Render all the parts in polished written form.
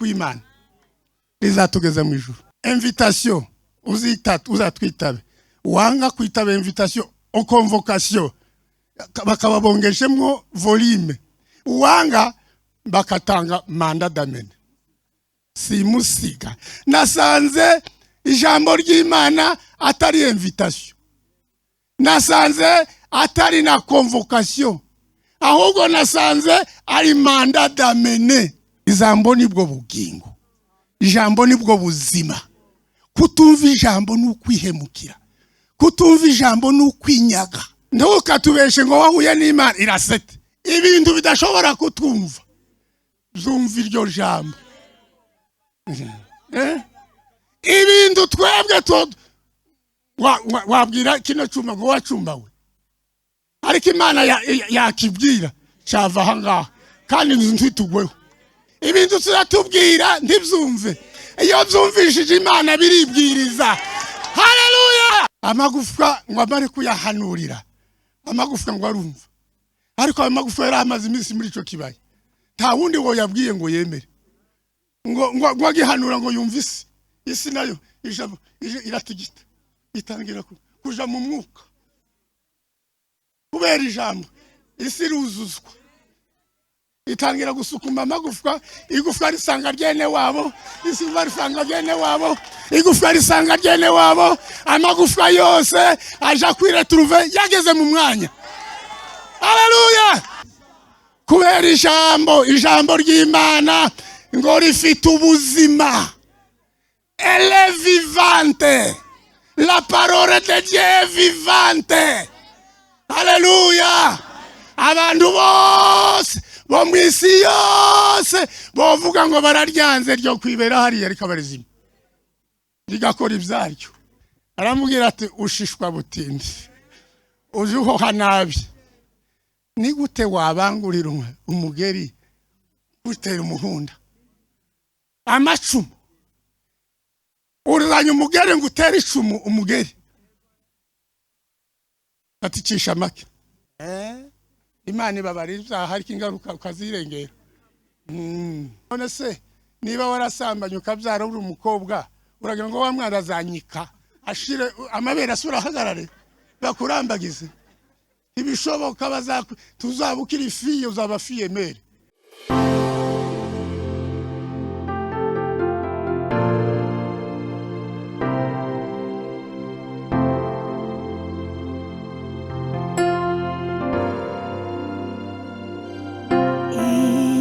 kw'Imana rizatugeza mu ijuru. Invitation uzatwitabe, wanga kwitaba invitation o convocation bakababongeshemwo volume, wanga bakatanga mandat d'amener. Simusiga nasanze ijambo ry'Imana atari invitation, nasanze atari na convocation, ahubwo nasanze ari mandat d'amener. Ijambo nibwo bugingo, ijambo nibwo buzima. Kutumva ijambo n'ukwihemukira, kutumva ijambo n'ukwinyaga. Ntukatubeshe ngo wahuye n'Imana irasete ibintu bidashobora kutumva. Zumva iryo jambo. Ibintu twebwe wabwira kino cuma ngo wacumbawe, ariko Imana yakibwira cyava ahangaha kandi ntitugweho. Ibintu turatubwira ntibyumve, iyo byumvishije Imana biribwiriza. Haleluya! Amagufwa ngo amare kuyahanurira, amagufwa ngo arumva, ariko amagufwa yari amaze iminsi muri ico kibaye, nta wundi wo yabwiye ngo yemere ngo agihanura ngo yumvise. Isi nayo ijabo iratigita, itangira kuja mu mwuka kubera ijambo. Isi iruzuzwa, itangira gusukuma amagufwa, igufwa risanga ryene wabo, isi risanga ryene wabo, igufwa risanga ryene wabo, amagufwa yose aja kwiretrouve yageze mu mwanya. Haleluya! Kubera ijambo ry'Imana ngo rifite ubuzima. Elle est vivante. La parole de Dieu est vivante. Haleluya! Abantu bose bo mwisi yose bovuga ngo bararyanze ryo kwibera hariya rikabarizima rigakora ibyaryo. Aramubwira ati ushishwa butindi, ujuho hanabi, ni gute wabangurira umugeri gutera umuhunda amacumu? Urizanye umugeri ngo utere icumu umugeri aticisha make. Imana ibabariza hariko ingaruka ukazirengera. None se niba warasambanye ukabyara uri umukobwa, uragira ngo wa mwana azanyika ashire amabere asura hagarare bakurambagize? Ibishoboka tuzabukira ifiye, uzaba fiye mere.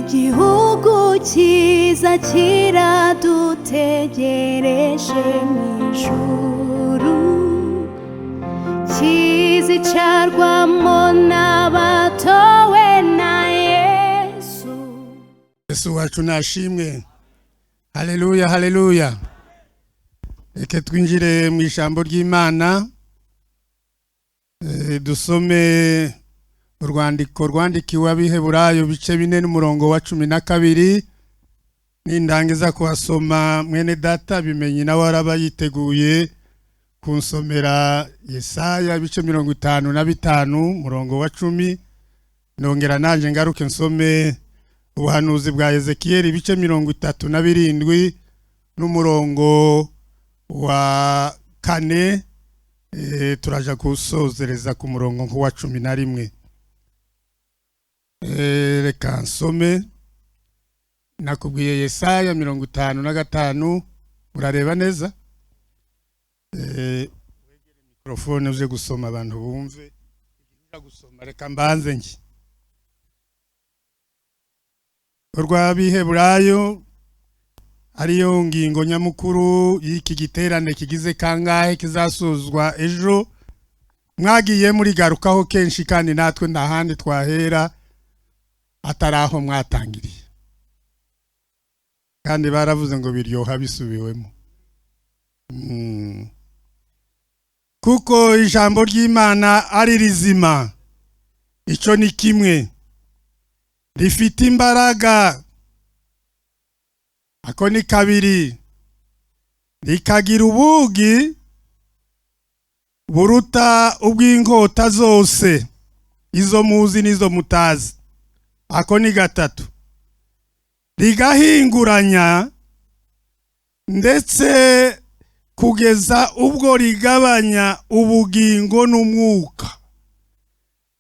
Igihugu cyiza kiradutegereje mu ijuru, kizicarwamo n'abatowe na Yesu. Yesu wacu nashimwe. Haleluya, haleluya. Reka twinjire mu ijambo ry'Imana, dusome urwandiko rwandikiwe Abiheburayo bice 4 n'umurongo wa 12. Nindangiza kuhasoma mwene data bimenye nawe araba yiteguye kunsomera Yesaya bice 55 umurongo wa 10. Nongera nanje ngaruke nsome ubuhanuzi bwa Ezekiel bice 37 n'umurongo wa 4. Turaja kusozereza ku murongo wa 11. Reka nsome. Nakubwiye Yesaya 55. Urareba neza? Mikrofone uze gusoma abantu bumve. Gusoma reka mbanze ngi. Urw'Abiheburayo ariyo ngingo nyamukuru y'iki giterane kigize kangahe kizasuzwa ejo. Mwagiye muri garukaho kenshi kandi natwe ndahandi twahera ataraho mwatangiriye, kandi baravuze ngo biryoha bisubiwemo. Kuko ijambo ry'Imana ari rizima, ico ni kimwe, rifite imbaraga, ako ni kabiri, rikagira ubugi buruta ubw'inkota zose, izo muzi n'izo mutazi, ako ni gatatu, rigahinguranya ndetse kugeza ubwo rigabanya ubugingo n'umwuka.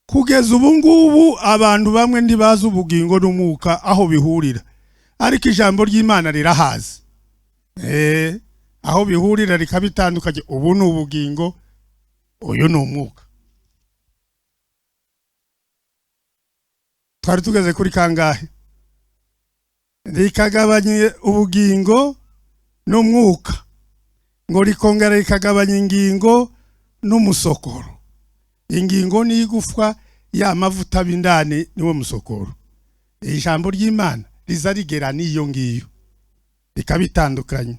Kugeza ubu ngubu abantu bamwe ntibazi ubugingo n'umwuka aho bihurira, ariko ijambo ry'Imana rirahazi. Aho bihurira rikabitandukanye, ubu ni ubugingo, uyu ni umwuka. Twari tugeze kuri kangahe? Rikagabanya ubugingo n'umwuka, ngo rikongera rikagabanya ingingo n'umusokoro. Ingingo ni igufwa, ya mavuta bindani niwo musokoro. Ijambo ry'Imana riza rigera n'iyo ngiyo rikabitandukanye.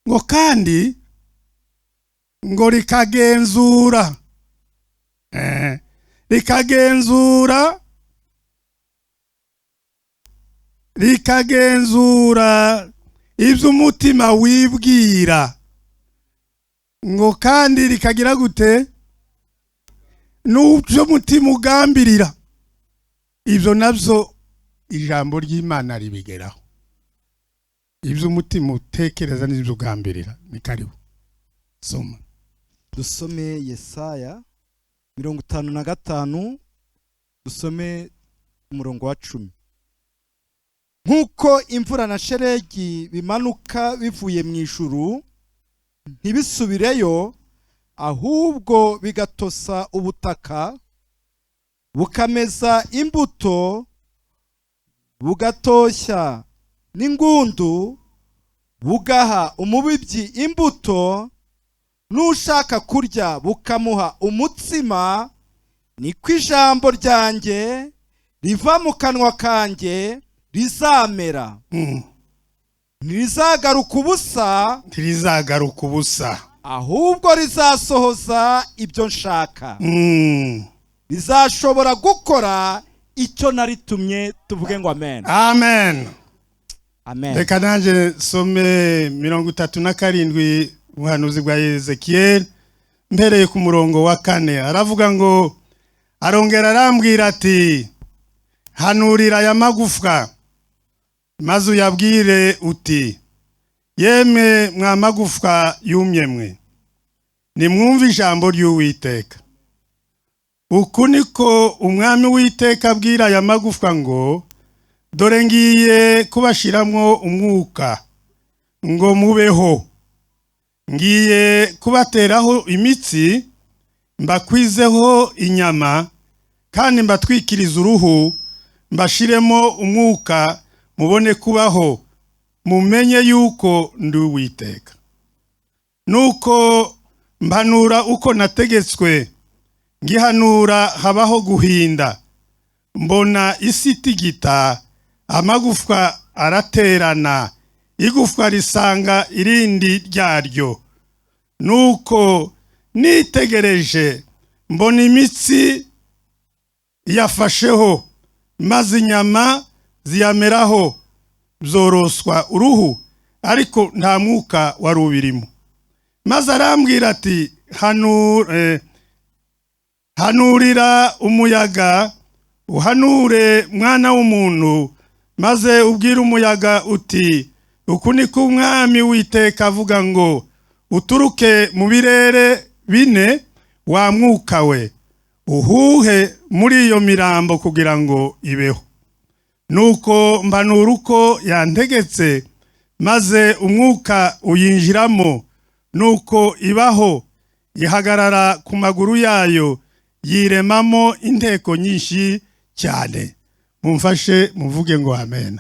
Ngo kandi ngo rikagenzura iby'umutima wibwira. Ngo kandi rikagira gute? N'ubyo mutima ugambirira. Ibyo nabyo ijambo ry'Imana ribigeraho. Ibyo umutima utekereza n'ibyo ugambirira. Ni karibu soma. Dusome Yesaya 55, dusome umurongo wa 10. Nkuko imvura na sheregi bimanuka bivuye mu ijuru ntibisubireyo, ahubwo bigatosa ubutaka, bukameza imbuto, bugatoshya n'ingundu, bugaha umubibyi imbuto, n'ushaka kurya bukamuha umutsima, niko ijambo ryanjye riva mu kanwa kanjye rizamera. Ntirizagaruka ubusa, ahubwo rizasohoza ibyo nshaka. Rizashobora gukora icyo naritumye. Tuvuge ngo amen. Amen. Amen. Reka nanje some 37 ubuhanuzi bwa Ezekiel mpereye ku murongo wa 4. Aravuga ngo, arongera arambwira ati, hanurira aya magufwa maze uyabwire uti, yemwe mwa magufwa yumye mwe, nimwumve ijambo ry'Uwiteka. Uku niko umwami w'Iteka abwira aya magufwa ngo, dore ngiye kubashiramwo umwuka ngo mubeho, ngiye kubateraho imitsi, mbakwizeho inyama, kandi mbatwikiriza uruhu, mbashiremo umwuka, mubone kubaho, mumenye yuko ndi Uwiteka. Nuko mpanura uko nategetswe, ngihanura habaho guhinda, mbona isi itigita, amagufwa araterana, igufwa risanga irindi ryaryo. Nuko nitegereje, mbona imitsi yafasheho, maze inyama ziyameraho, zoroswa uruhu, ariko nta mwuka wari ubirimo. Maze arambwira ati, hanurira umuyaga, uhanure mwana w'umuntu, maze ubwire umuyaga uti, uku niko umwami w'Iteka avuga ngo, uturuke mu birere bine, wa mwuka we, uhuhe muri iyo mirambo kugira ngo ibeho. Nuko mpanura uko yantegetse, maze umwuka uyinjiramo, nuko ibaho, ihagarara ku maguru yayo, yiremamo inteko nyinshi cyane. Mumfashe muvuge ngo amen.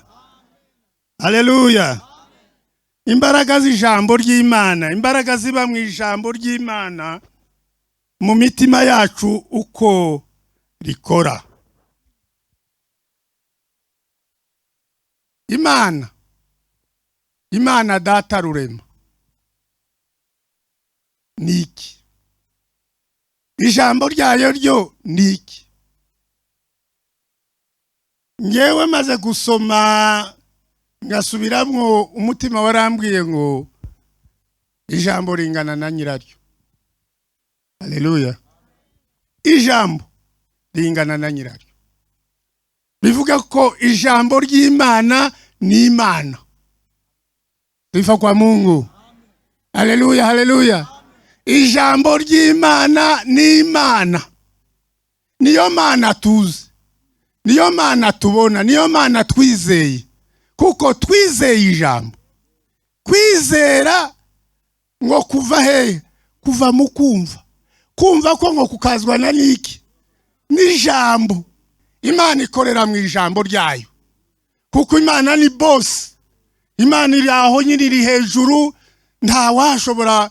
Haleluya. Imbaraga z'ijambo ry'Imana, imbaraga ziba mu ijambo ry'Imana mu mitima yacu uko rikora. Imana data rurema niki? Ijambo ryayo ryo niki? Ngewe maze gusoma ngasubiramwo, umutima warambwiye ngo ijambo ringana na nyiraryo. Haleluya. Ijambo ringana na nyiraryo. Bivuga ko ijambo ry'Imana ni Imana. Sifa kwa Mungu. Haleluya, haleluya. Ijambo ry'Imana ni Imana. Niyo Mana tuzi. Niyo Mana tubona, niyo Mana twizeye. Kuko twizeye ijambo. Kwizera ngo kuva hehe? Kuva mu kumva. Kumva ko ngo kukazwa na niki? N'ijambo. Imana ikorera mu ijambo ryayo. Kuko Imana ni boss. Imana iri aho nyine iri hejuru, nta washobora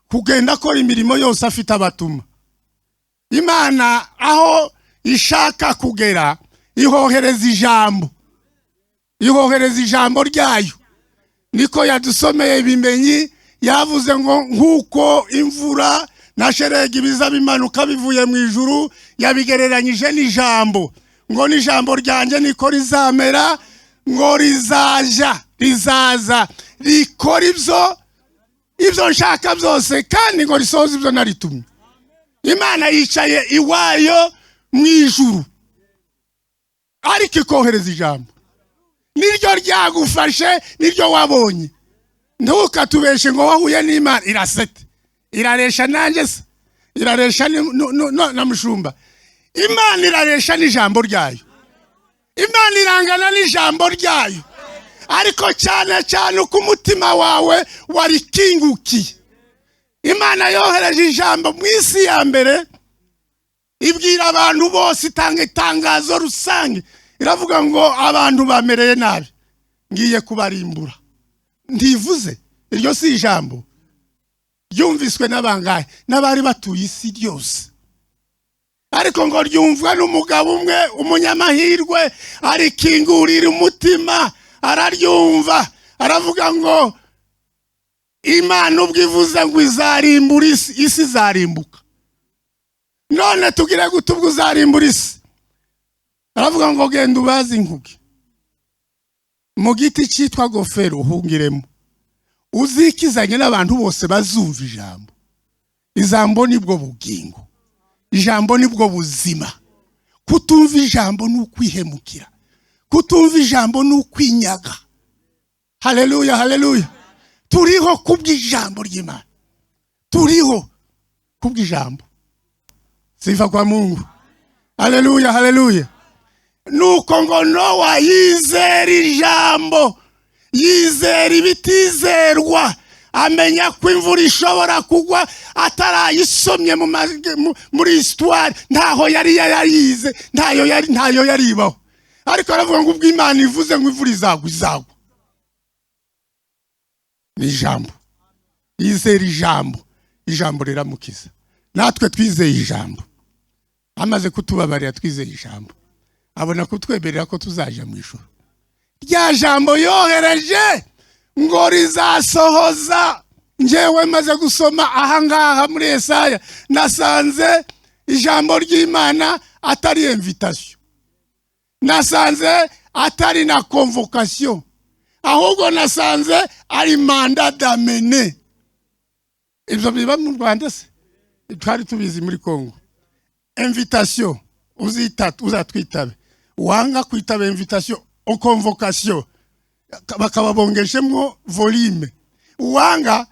kugenda akora imirimo yose afite abatuma. Imana aho ishaka kugera ihohereza ijambo. Ihohereza ijambo ryayo. Niko yadusomeye ibimenyi, yavuze ngo nkuko imvura na sheregi biza bimanuka bivuye mu ijuru, yabigereranyije n'ijambo. Ngo n'ijambo ryanjye niko rizamera, ngo rizaza rikora ibyo nshaka byose, kandi ngo risohoze ibyo naritumye. Imana yicaye iwayo mu ijuru, ariko ikohereza ijambo. Niryo ryagufashe, niryo wabonye. Ntukatubeshe ngo wahuye n'Imana irasete. Iraresha nanjye se, iraresha na mushumba. Imana iraresha n'ijambo ryayo. Imana irangana n'ijambo ryayo. Ariko cyane cyane uko umutima wawe warikingukiye. Imana yohereje ijambo mu isi ya mbere, ibwira abantu bose, itanga itangazo rusange. Iravuga ngo abantu bamereye nabi, ngiye kubarimbura. Ndivuze, iryo si ijambo ryumviswe n'abangahe? N'abari batuye isi ryose. Ariko ngo ryumvwa n'umugabo umwe, umunyamahirwe, arikingurira umutima, araryumva. Aravuga ngo Imana ubwo ivuze ngo izarimbura isi, isi izarimbuka. None tugire gute ubwo uzarimbura isi? Aravuga ngo genda ubaze inkuge mu giti cyitwa gofero uhungiremo, uzikizanye n'abantu bose bazumva ijambo. Ijambo nibwo bugingo, ijambo nibwo buzima. Kutumva ijambo ni ukwihemukira, kutumva ijambo ni ukwinyaga. Haleluya, haleluya. Turiho kubw'ijambo ry'Imana, turiho kubw'ijambo. Sifa kwa Mungu. Haleluya, haleluya. Nuko ngo Nowa yizera ijambo, yizera ibitizerwa, amenya ko imvura ishobora kugwa atarayisomye muri histoire. Ntaho yari yarize, ntayo yaribaho. Ariko aravuga ngo ubwo Imana ivuze ngo imvura izagwa. Ni ijambo. Yizera ijambo, ijambo riramukiza. Natwe twizeye ijambo. Amaze kutubabarira twizeye ijambo, abona kutwemerera ko tuzaja mu ijuru. Rya jambo yohereje ngo rizasohoza. Njewe maze gusoma ahangaha muri Yesaya, nasanze ijambo ry'Imana atari invitation, nasanze atari na convocation, ahubwo nasanze ari mandat d'amener. Ibyo biba mu Rwanda se, twari tubizi muri Kongo. Invitation uzatwitabe, wanga kwitaba invitation o convocation bakababongeshemo volume, wanga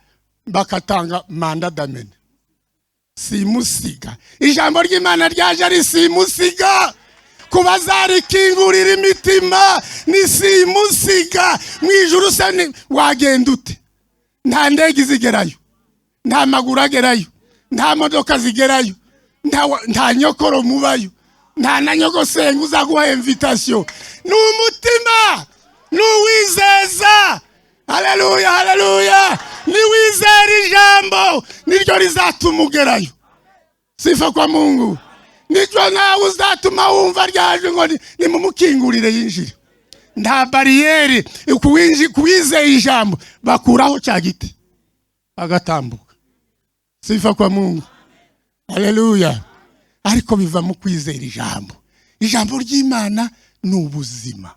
bakatanga mandat d'amener. Simusiga. Ijambo ry'Imana ryaje ari simusiga. Kubazarikingurira imitima ni simusiga. Mu ijuru se wagenda ute? Nta ndege zigerayo, nta maguru agerayo, nta modoka zigerayo, nta nyokoro mubayo, nta na nyogosenga uzaguha invitation. N'umutima n'uwizeza. Haleluya, haleluya. Niwizera ijambo niryo rizatuma ugerayo. Sifa kwa Mungu. Niryo nawe uzatuma wumva ryaje ngo nimumukingurire yinjire. Nta bariyeri. Kuwizeye ijambo bakuraho cya giti agatambuka. Sifa kwa Mungu. Haleluya. Ariko biva mu kwizera ijambo. Ijambo ry'Imana ni ubuzima.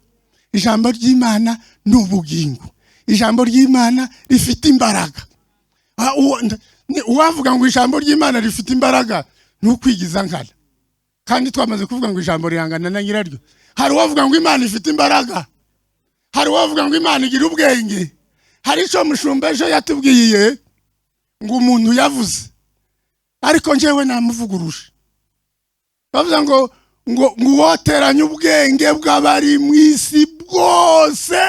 Ijambo ry'Imana ni ubugingo. Ijambo ry'Imana rifite imbaraga. Uwavuga ngo ijambo ry'Imana rifite imbaraga ni ukwigiza nkana. Kandi twamaze kuvuga ngo ijambo rihangana na nyiraryo. Hari uwavuga ngo Imana ifite imbaraga, hari uwavuga ngo Imana igira ubwenge, hari icyo mushumba ejo yatubwiye ngo umuntu yavuze ariko njyewe namuvuguruje bavuga ngo uwoteranya ubwenge bw'abari mu isi bwose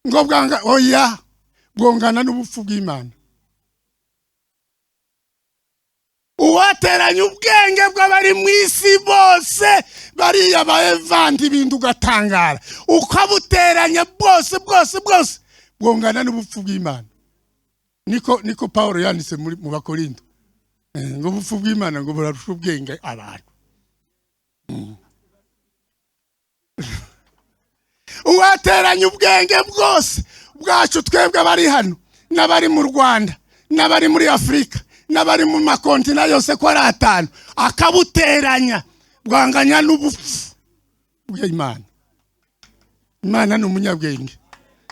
ngo bwongana n'ubupfu bw'Imana. Uwateranya ubwenge bw'abari mu isi bose bariya baevandi ibintu ugatangara ukabuteranya bwose bwongana n'ubupfu bw'Imana. Niko Paulo yanditse mu Bakorinto ngo ubupfu bw'Imana ngo burarusha ubwenge abantu. Uwateranya ubwenge bwose bwacu twebwe abari hano n'abari mu Rwanda n'abari muri Afrika n'abari mu makontina yose ko ari 5 akabuteranya bwanganya n'ubupfu bw'Imana. Imana ni umunyabwenge.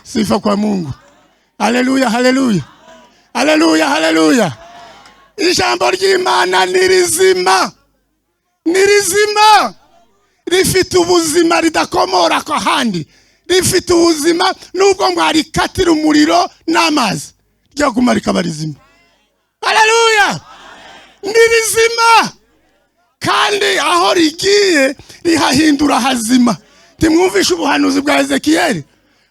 Sifa kwa Mungu. Haleluya, haleluya. Haleluya, haleluya. Ijambo ry'Imana ni rizima. Ni rizima. Rifite ubuzima ridakomora ko handi. Rifite ubuzima nubwo mwarikatira umuriro n'amazi. Ryo kumarika barizima. Haleluya. Ni rizima. Kandi aho rigiye rihahindura hazima. Timwumvisha ubuhanuzi bwa Ezekiyeli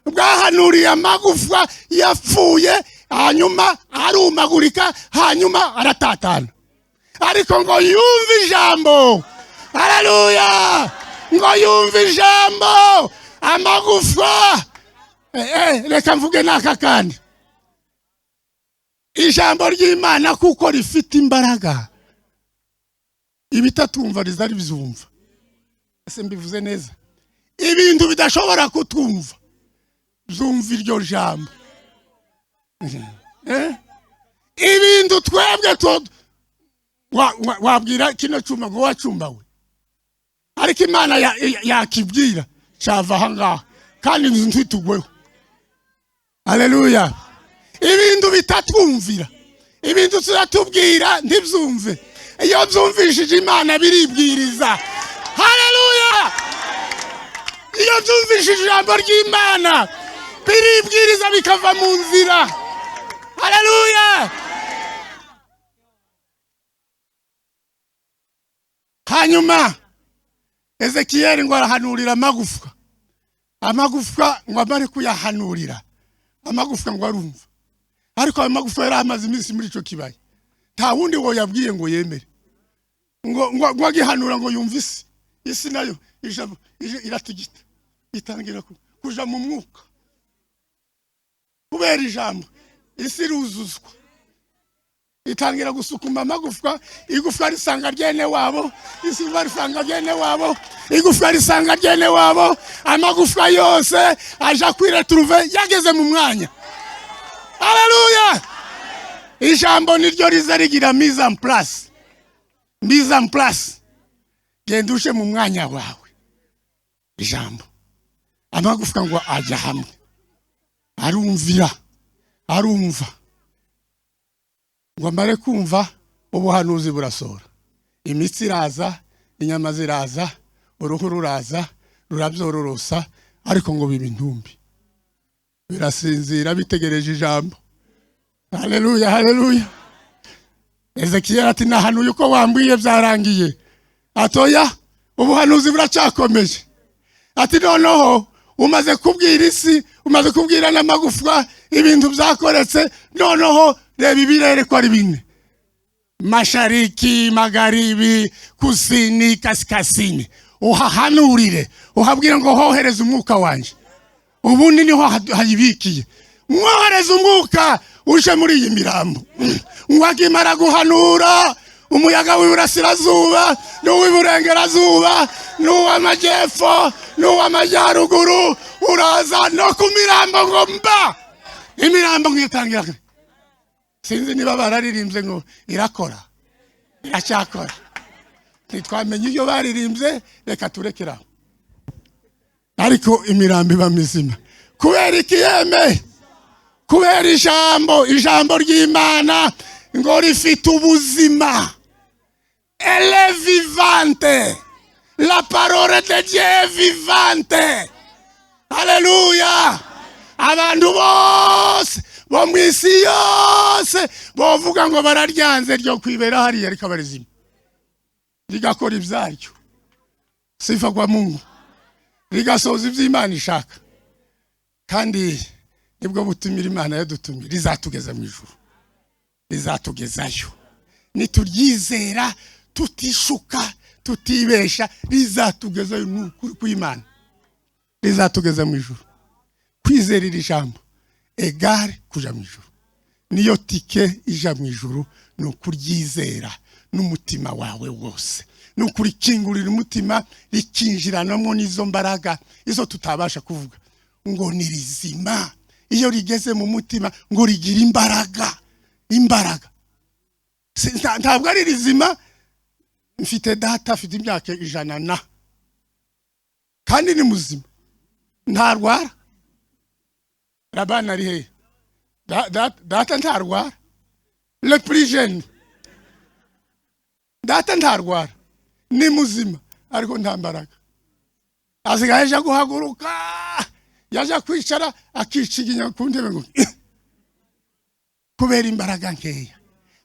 bwahanuriye amagufa yapfuye hanyuma arumagurika hanyuma aratatana ariko ngo yumve ijambo. Haleluya. Ngo yumve ijambo amagufa reka mvuge naka kandi ijambo ry'Imana kuko rifite imbaraga ibitatumva rizari bizumva. Ese mbivuze neza? Ibintu bidashobora kutumva zumva iryo jambo. Ibintu twebwe wabwira kino cyuma ngo wacumbawe ariko Imana yakibwira cyava hangaha kandi ntitugweho. Haleluya. Ibintu bitatwumvira ibintu turatubwira ntibyumve iyo byumvishije Imana biribwiriza. Haleluya. Iyo byumvishije ijambo ry'Imana biribwiriza bikava mu nzira. Haleluya. Hanyuma Ezekiyeli ngo arahanurira amagufwa ngo amare kuyahanurira amagufwa ngo arumva ariko amagufwa yari amaze iminsi muri ico kibaya nta wundi wo yabwiye ngo yemere ngo agihanura ngo yumve isi nayo iratigita itangira kuja mu mwuka kubera ijambo isi ruzuzwa itangira gusukuma amagufwa igufwa risanga ryene wabo isuba risanga ryene wabo igufwa risanga ryene wabo amagufwa yose aja kwiretrouve yageze mu mwanya. Haleluya. Ijambo niryo riza rigira mise en place gendushe mu mwanya wawe. Ijambo amagufwa ngo aja hamwe arumva ngo amare kumva ubuhanuzi burasora imitsi iraza inyama ziraza uruhu ruraza rurabyororosa ariko ngo biba intumbi birasinzira bitegereje ijambo. Haleluya, haleluya. Ezekiyeli ati nahanuye uko wambwiye byarangiye atoya ubuhanuzi buracyakomeje ati noneho umaze kubwira isi umaze kubwira n'amagufwa ibintu byakoretse noneho reba ibirere ko ari bine mashariki magharibi kusini kaskazini uhahanurire uhabwira ngo hohereza umwuka wanje ubundi niho hayibikiye mwohereza umwuka uje muri iyi mirambo ngwagimara guhanura umuyaga w'iburasirazuba n'uw'iburengerazuba n'uw'amajyepfo n'uw'amajyaruguru uraza no ku mirambo ngo mba imirambo ngitangira. Sinzi niba bararirimbye ngo irakora iracyakora ntitwamenye iyo baririmbye reka turekera ariko imirambo iba mizima kubera ikiyeme kubera ijambo ry'Imana ngo rifite ubuzima. Elle est vivante. La parole de Dieu est vivante. Alléluia. abantu bose bo mu isi yose bavuga ngo bararyanze ryo kwibera hariya rikabarizima rigakora ibyaryo. Sifa kwa Mungu. Rigasoza iby'Imana ishaka. Kandi nibwo butumira Imana yadutumye rizatugeza mu ijuru. Rizatugezayo. Nituryizera tutishuka tutibesha rizatugezayo n'ukuri kw'Imana. Rizatugeza mu ijuru. Kwizera iri jambo egare kuja mu ijuru. Niyo tike ija mu ijuru no kuryizera n'umutima wawe wose. Nukuri kingurira umutima rikinjiranamo n'izo mbaraga izo tutabasha kuvuga ngo ni rizima. Iyo rigeze mu mutima ngo rigira imbaraga. Ntabwo ari rizima. Mfite data afite imyaka 100 kandi ni muzima ntarwara. Rabana ari he? Data ntarwara. Le plus jeune data ntarwara ni muzima ariko nta mbaraga. Asigaye aje guhaguruka yaje kwicara akiciginya ku ntebe ngo kubera imbaraga nkeya.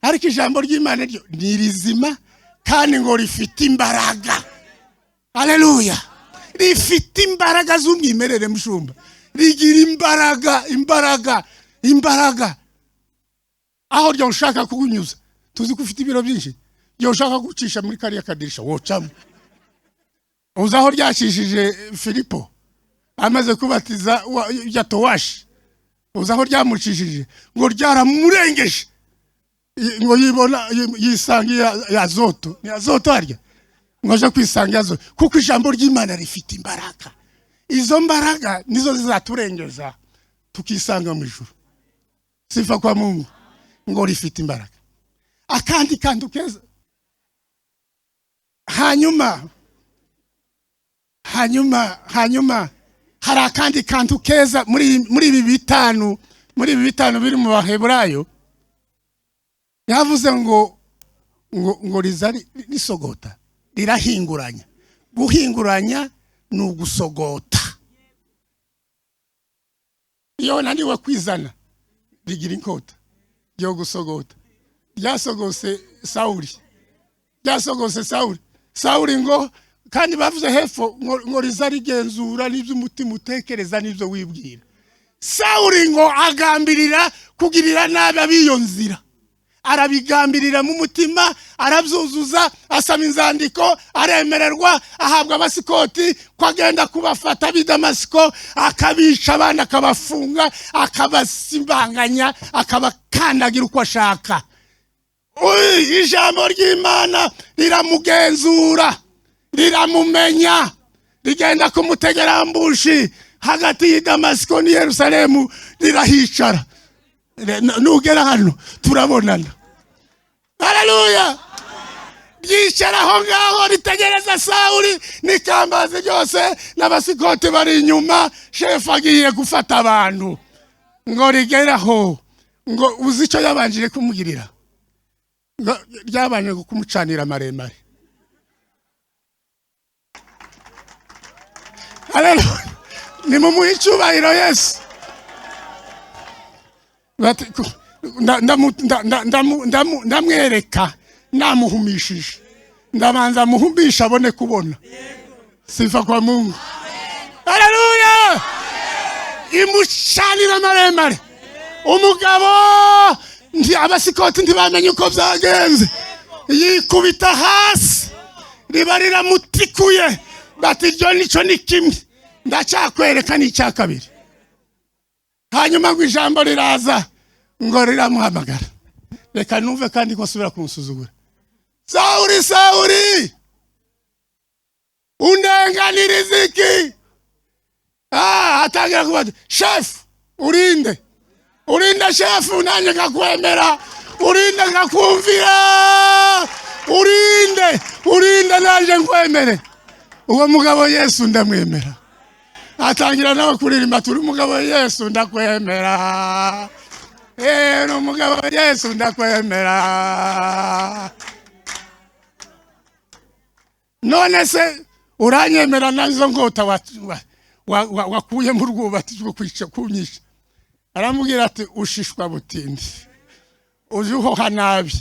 Ariko ijambo ry'Imana ryo ni rizima kandi ngo rifite imbaraga. Haleluya. Rifite imbaraga z'umwimerere mushumba. Rigira imbaraga. Aho ryo ushaka kugunyuza tuzi ko ufite ibiro byinshi. Yo ushaka gucisha muri kariya kadirisha wocamo. Uzaho ryashishije Filipo amaze kubatiza yatowashi. Uzaho ryamucishije ngo ryaramurengeje ngo yibona yisangiye Azoto. Ni Azoto arya ngoje kwisanga Azoto kuko ijambo ry'Imana rifite imbaraga. Izo mbaraga nizo zizaturengeza tukisanga mu ijuru. Sifa kwa Mungu. Ngo rifite imbaraga. Akandi kantu keza. Hanyuma hari akandi kantu keza muri ibi bitanu biri mu Baheburayo. Yavuze ngo rizari risogota rirahinguranya. Guhinguranya ni ugusogota. Iyo naniwe kwizana rigira inkota yo gusogota. Ryasogose Sawuli ngo kandi bavuze hepfo ngo rizarigenzura n'iby'umutima utekereza n'ibyo wibwira. Sawuli ngo agambirira kugirira nabi abiyo nzira. Arabigambirira mu mutima, arabyuzuza, asaba inzandiko, aremererwa, ahabwa abasikoti kwagenda kubafata b'Damasiko, akabica abana akabafunga, akabasimbanganya, akabakandagira uko ashaka. Ijambo ry'Imana riramugenzura, riramumenya, rigenda kumutegera ambushi hagati y'Damasiko ni Yerusalemu, rirahicara. Nugera hano turabonana. Haleluya. Yicara aho ngaho ritegereza Sawuli n'ikambazi ryose n'abasikoti bari inyuma. Shefu agiye gufata abantu ngo rigeraho ngo uzi icyo yabanjije kumugirira. Ryabanje kumucanira maremare. Haleluya. Ni mu icyubahiro Yesu. Ndamwereka namuhumishije. Ndabanza muhumbisha abone kubona. Sifa kwa Mungu. Haleluya. Imucanira maremare. Umugabo abasikoti ntibamenye uko byagenze. Yikubita hasi. Riba riramutikuye. Bati iryo nico ni kimwe. Ndacyakwereka n'icya kabiri. Hanyuma ngo ijambo riraza ngo riramuhamagara. Reka numve kandi ko subira kumusuzugura. Sawuli undenganiriza iki? Atangira kubaza chef urinde chef unanye ngakwemera urinde ngakumvira urinde naje nkwemere. Uwo mugabo Yesu ndamwemera. Atangira nawe kuririmba turi umugabo Yesu ndakwemera. No mugabo Yesu ndakwemera. None se uranyemera nazo ngota wakuye mu rwubati rwo kwica kunyisha. aramubwira ati ushishwa butindi ujuho nabi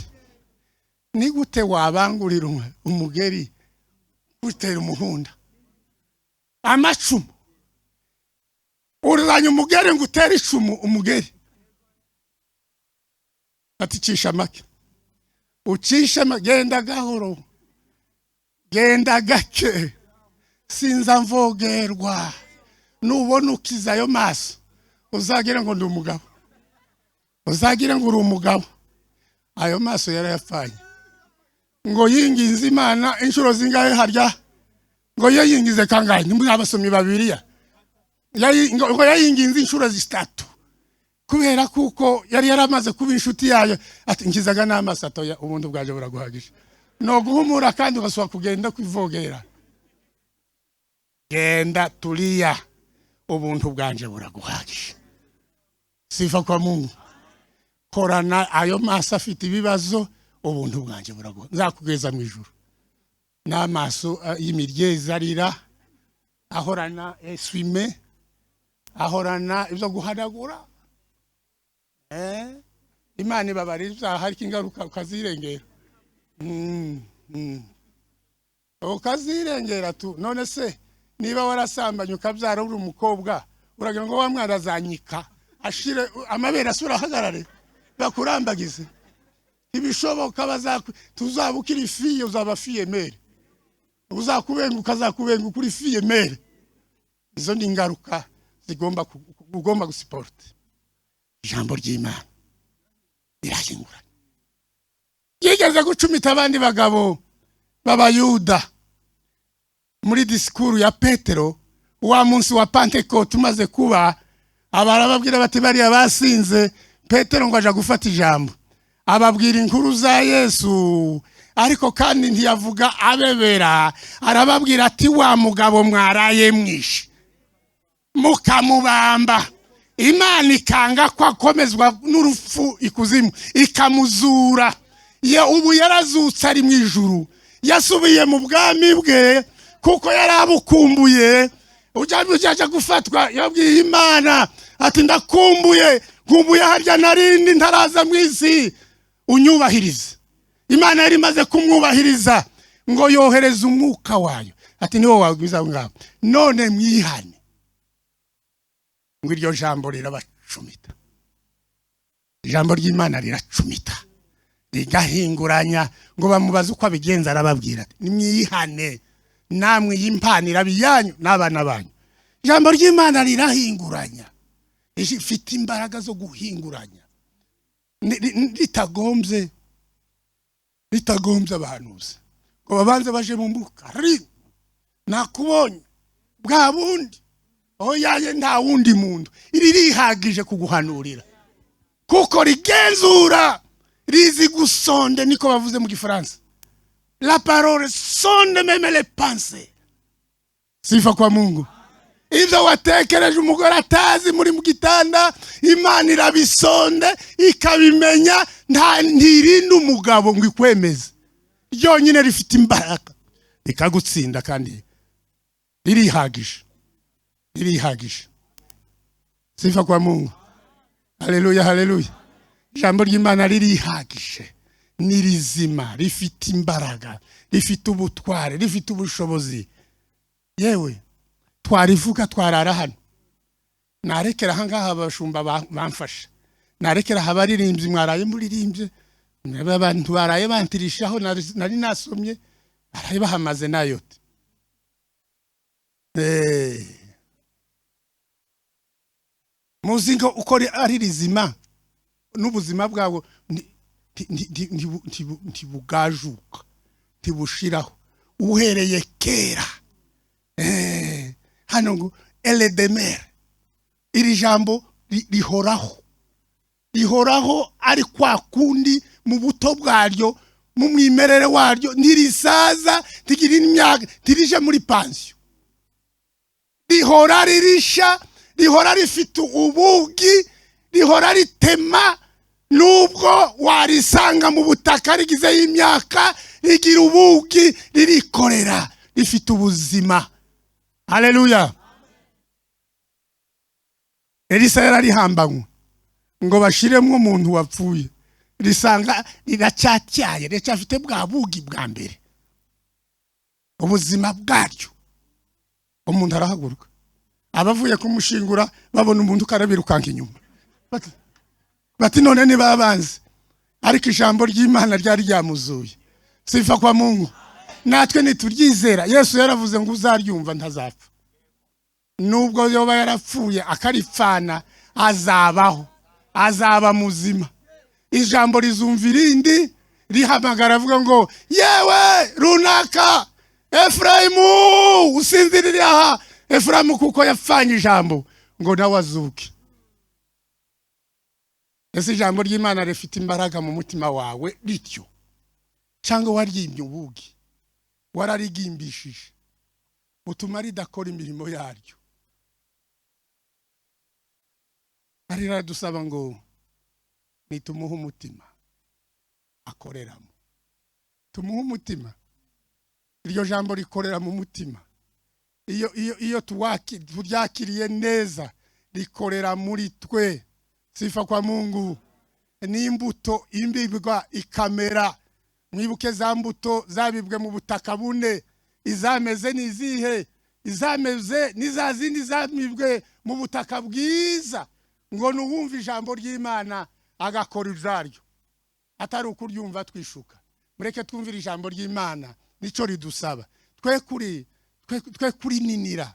ni gute wabangurira umugeri utera umuhunda amacumu uranye umugeri ngo utere icumu umugeri ati cisha make ucisha genda gahoro genda gake sinza mvogerwa nubona ukiza ayo maso uzagira ngo ndi umugabo uzagira ngo uri umugabo ayo maso yarayapfanye ngo yinginze Imana inshuro zingahe harya ngo yingize kangahe nimwe abasomyi babiriya ngo yinginze inshuro zitatu kubera kuko yari yaramaze kuba inshuti yayo ati nkizaga n'amaso atoya ubundi bwaje buraguhagije no guhumura kandi ugasubira kugenda kwivogera genda tulia ubuntu bwanje buraguhagije sifa kwa Mungu korana ayo maso afite ibibazo ubuntu bwanje buraguha nzakugeza mu ijuru n'amaso y'imiryeza arira ahorana eswime ahorana ibyo guhanagura Imana ibabarira hari kingaruka ukazirengera ukazirengera tu none se niba warasambanye ukabyara uri umukobwa uragira ngo wa mwana azanyika ashire amabere asura hagarare bakurambagize ibishoboka tuzabukira ifiye uzaba fiye mere uzakubenguka kuri fiye mere izo ni ingaruka ugomba gusiporte ijambo ry'Imana irahingura yigeze gucumita abandi bagabo b'abayuda muri disikuru ya Petero wa munsi wa Pentecote umaze kuba abarababwira bati bari abasinze Petero ngo aja gufata ijambo ababwira inkuru za Yesu ariko kandi ntiyavuga abebera arababwira ati wa mugabo mwaraye mwishe mukamubamba Imana ikanga ko akomezwa n'urupfu ikuzimu ikamuzura ubu yarazutse ari mu ijuru yasubiye mu bwami bwe kuko yarabukumbuye ujya gufatwa yabwiye Imana ati ndakumbuye nkumbuye harya narindi ntaraza mu isi unyubahirize Imana yari imaze kumwubahiriza ngo yohereze umwuka wayo ati niwo wagwiza ngabo none mwihane ngo iryo jambo rirabacumita ijambo ry'Imana riracumita rigahinguranya ngo bamubaze uko abigenza arababwira ati nimwihane namwe y'impanira biyanyu n'abana banyu ijambo ry'Imana rirahinguranya ifite imbaraga zo guhinguranya ritagombye abahanuzi ngo babanze baje mu mbuga nakubonye bwa bundi oyaye nta wundi muntu iri rihagije kuguhanurira kuko rigenzura rizi gusonde niko bavuze mu gifaransa la parole sonde même les pensées sifa kwa Mungu ibyo watekereje umugore atazi muri mu gitanda Imana irabisonde ikabimenya ntirinda umugabo ngo ikwemeze ryonyine rifite imbaraga rikagutsinda kandi ririhagije sifa kwa Mungu haleluya haleluya ijambo ry'Imana ririhagije nirizima rifite imbaraga rifite ubutware rifite ubushobozi yewe twarivuga twarara hano narekera hangaha abashumba bamfasha narekera habaririmbyi mwaraye muririmbye abantu baraye bantirishaho nari nasomye baraye bahamaze nayote muzingo uko ari rizima n'ubuzima bwawe ntibugajuka ntibushiraho uhereye kera hano ngo eledemer iri jambo rihoraho ari kwa kundi mu buto bwaryo mu mwimerere waryo ntirisaza tigira imyaka tirije muri pansiyo rihora ririsha rihora rifite ubugi rihora ritema nubwo warisanga mu butaka rigize y'imyaka rigira ubugi ririkorera rifite ubuzima haleluya Elisa yararihambanywe ngo bashiremwo umuntu wapfuye risanga riracatyaye riracafite bwa bugi bwa mbere ubuzima bwaryo umuntu arahaguruka abavuye kumushingura babona umuntu karabirukanka inyuma bati none ni babanze ariko ijambo ry'Imana ryari ryamuzuye sifa kwa Mungu natwe nituryizera Yesu yaravuze ngo uzaryumva ntazapfa nubwo yoba yarapfuye akaripfana azabaho azaba muzima ijambo rizumvira indi rihamagara avuga ngo yewe runaka Efraimu usinzirire aha Efraimu kuko yapfanye ijambo ngo nawe azuke ese ijambo ry'Imana rifite imbaraga mu mutima wawe rityo cyangwa waryimye ubugi wararigimbishije utuma ridakora imirimo yaryo arira dusaba ngo nitumuhe umutima akoreramo tumuhe umutima iryo jambo rikorera mu mutima iyo turyakiriye neza rikorera muri twe sifa kwa Mungu n'imbuto imbibwa ikamera mwibuke za mbuto zabibwe mu butaka bune izameze nizihe izameze nizazindi zamibwe mu butaka bwiza ngo nuwumva ijambo ry'Imana agakora ivyaryo atari ukuryumva twishuka mureke twumvira ijambo ry'Imana nico ridusaba twe kuri ninira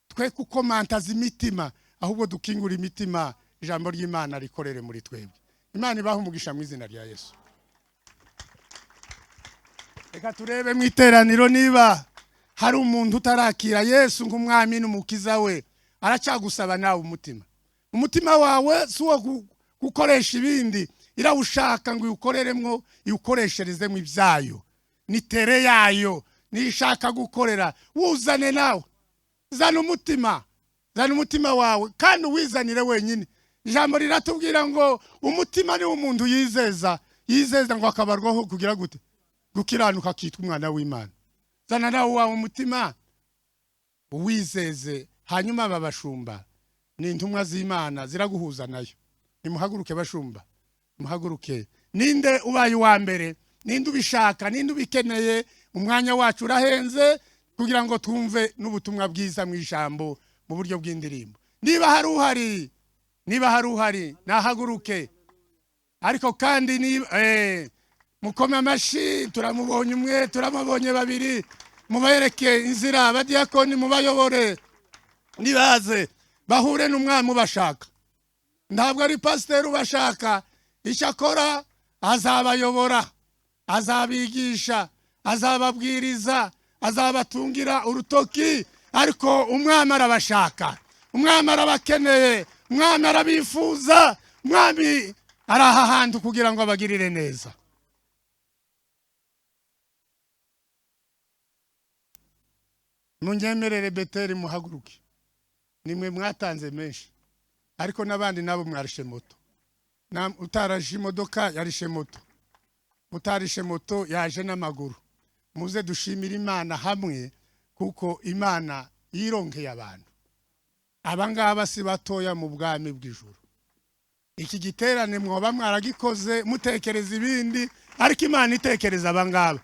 twe kukomantaza imitima ahubwo dukingura imitima ijambo ry'Imana rikorere muri twebwe Imana ibaho umugisha mu izina rya Yesu reka turebe mu iteraniro niba hari umuntu utarakira Yesu nk'umwami n'umukiza we aracyagusaba nawe umutima wawe suwo gukoresha ibindi irawushaka ngo ukoreremwo ukoresherezemo ibyayo ni tere yayo nishaka gukorera wuzane nawe zana umutima wawe kandi uwizanire wenyine ijambo riratubwira ngo umutima ni umuntu yizeza ngo akabarwaho kugira gute gukiranuka kitwa umwana w'Imana zana nawe wawe umutima uwizeze hanyuma babashumba ni intumwa z'Imana ziraguhuza nayo nimuhaguruke bashumba muhaguruke ninde ubaye wa mbere ninde ubishaka ninde ubikeneye umwanya wacu urahenze kugira ngo twumve n'ubutumwa bwiza mu ijambo mu buryo bw'indirimbo niba hari uhari nahaguruke ariko kandi ni mukoma amashi turamubonye umwe turamubonye babiri mubayereke inzira abadiyakoni mubayobore nibaze bahure n'umwami ubashaka ntabwo ari pasiteri ubashaka icyo akora azabayobora azabigisha azababwiriza azabatungira urutoki ariko umwami arabashaka umwami arabakeneye umwami arabifuza umwami araha hantu kugira ngo abagirire neza munyemerere Beteri muhaguruke nimwe mwatanze menshi ariko nabandi nabo mwarishe moto utaraje imodoka yarishe moto utarishe moto yaje n'amaguru muze dushimira Imana hamwe kuko Imana yironkeye abantu abangaba si batoya mu bwami bw'ijuru iki giterane mwoba mwaragikoze mutekereza ibindi ariko Imana itekereza abangaba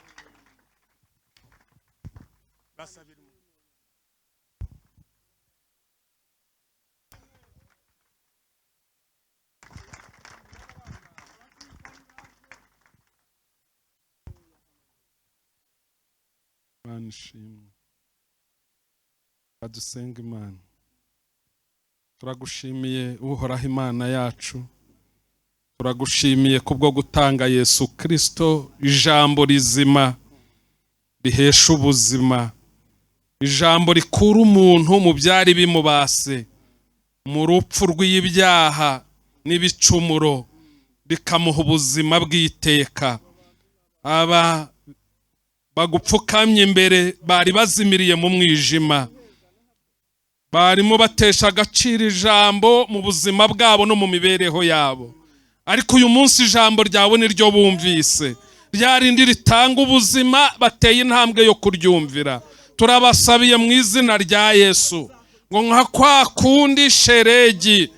Manishimwe adusenga Imana turagushimiye uhoraho Imana yacu turagushimiye kubwo gutanga Yesu Kristo ijambo rizima rihesha ubuzima ijambo rikura umuntu mu byari bimubase mu rupfu rw'ibyaha n'ibicumuro rikamuha ubuzima bw'iteka aba bagupfukamye imbere bari bazimiriye mu mwijima barimo batesha agaciro ijambo mu buzima bwabo no mu mibereho yabo ariko uyu munsi ijambo ryawe niryo bumvise ryarindi ritanga ubuzima bateye intambwe yo kuryumvira turabasabiye mu izina rya Yesu ngo nka kwa kundi sheregi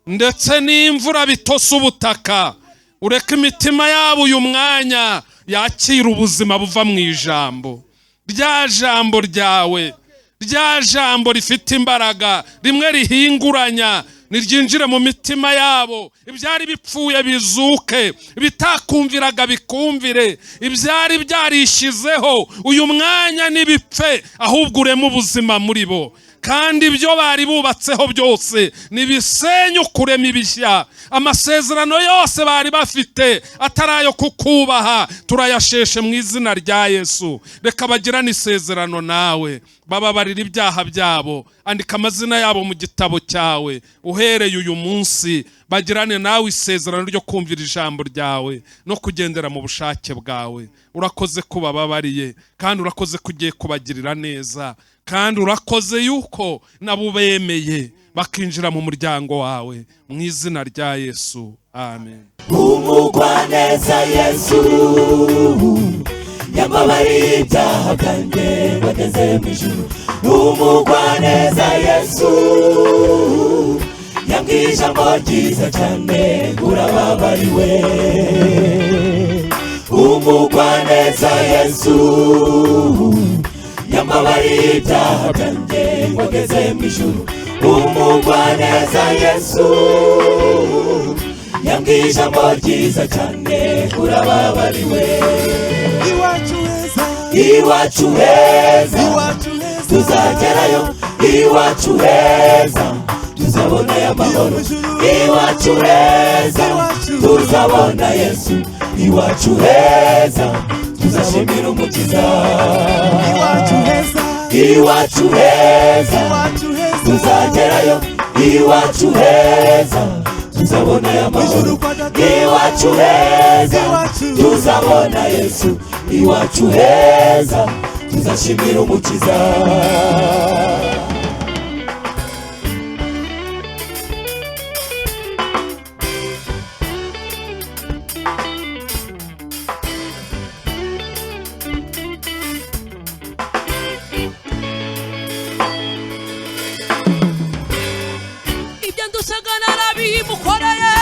ndetse n'imvura bitose ubutaka. Ureke imitima yabo uyu mwanya yakira ubuzima buva mu ijambo, rya jambo ryawe, rya jambo rifite imbaraga, rimwe rihinguranya, niryinjire mu mitima yabo. Ibyari bipfuye bizuke, bitakumviraga bikumvire, ibyari byarishizeho uyu mwanya nibipfe, ahubwo ureme ubuzima muri bo. Kandi ibyo bari bubatseho byose nibisenye, ukurema ibishya. Amasezerano yose bari bafite atarayo kukubaha turayasheshe mu izina rya Yesu. Reka bagirane isezerano nawe, bababarira ibyaha byabo, andika amazina yabo mu gitabo cyawe. Uhereye uyu munsi bagirane nawe isezerano ryo kumvira ijambo ryawe no kugendera mu bushake bwawe. Urakoze kuba babariye, kandi urakoze kugiye kubagirira neza, kandi urakoze yuko nabo bemeye bakinjira mu muryango wawe, mu izina rya Yesu, amen. Umugwaneza Yesu yambabariye ibyaha byanjye bageze mu ijuru. Umugwaneza Yesu yambwiye ijambo ryiza cyane, urababariwe. Umugwaneza Yesu yambabariye ibyaha byanjye bageze mu ijuru. Umugwaneza Yesu yambwiye ijambo ryiza cyane, urababariwe. Iwacu heza tuzagerayo, iwacu heza tuzabona amahoro, iwacu heza tuzabona Yesu, iwacu heza tuzashimira umukiza. Iwacu heza tuzagerayo, iwacu heza tuzabona amahoro, iwacu heza tuzabona Yesu, iwacu heza tuzashimira umukiza. mukoreye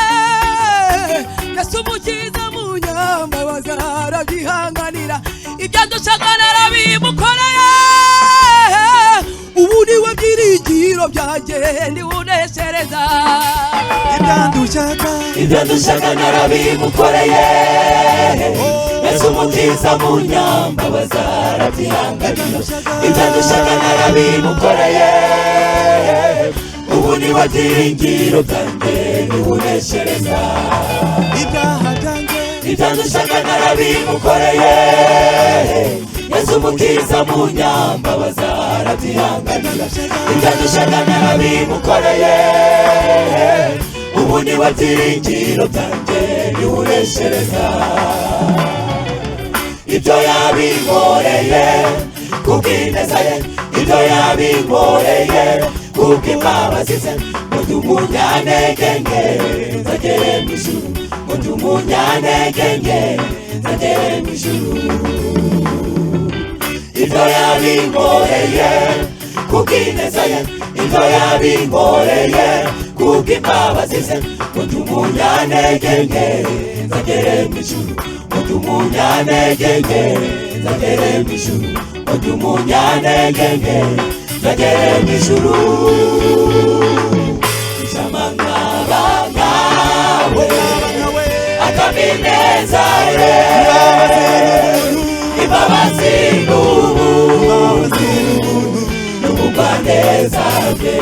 Yesu umukiza mu nyambabazi arabyihanganira ibyo dushaka narabimukoreye ubu niwe byiringiro byanjye ndiwuneshereza ibyo dushaka narabimukoreye Yesu umukiza mu nyambabazi arabyihanganira ibyo dushaka narabimukoreye ubu niwe byiringiro byanjye ndiwuneshereza ibyo dushaka narabimukoreye Yesu umukiza mu nyambabazi arabyihanganira ibyo dushaka narabimukoreye ubu niwe byiringiro byanjye ndiwuneshereza ibyo yabinkoreye kubw'ineza ye ibyo yabinkoreye kubw'imbabazi ze ndi umunyantege nke nzagere mu ijuru ndi umunyantege nke nzagere mu ijuru ibyo yabinkoreye kubw'ineza ye ibyo yabinkoreye kubw'imbabazi ze ndi umunyantege nke nzagere mu ijuru ndi umunyantege nke nzagere mu ijuru ndi umunyantege nke nzagere mu ijuru ijamanga bangawe akabineza ye imbabazi n'ubugwaneza bwe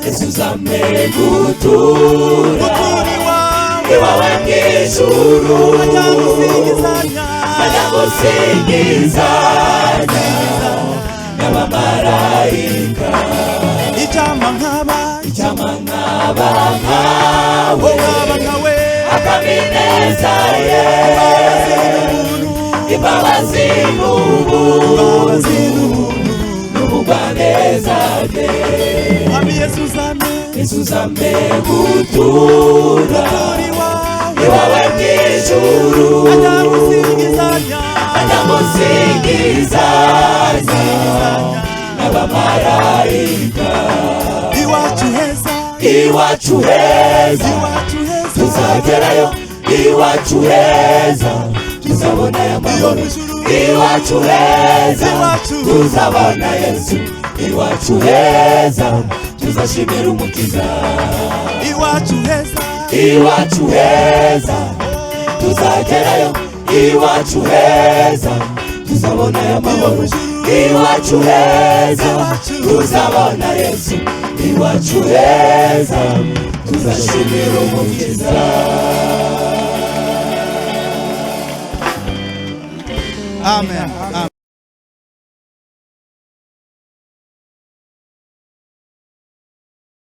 Yesu zame gutura iwawe mw'ijuru bajyagusingizanya n'abamarayika icyama nk'aba nkawe akabineza ye imbabazi n'ubugwaneza bwe Yesu zame gutura iwawe mw'ijuru anamusingizanya n'abamarayika iwacu heza, tuzagerayo iwacu heza, tuzabona amahoro iwacu heza, tuzabona Yesu iwacu heza, tuzashimira umukiza iwacu heza, iwacu heza, tuzagerayo iwacu heza, tuzabona amahoro iwacu heza, tuzabona Yesu iwacu heza, tuzashimira umukiza. amen.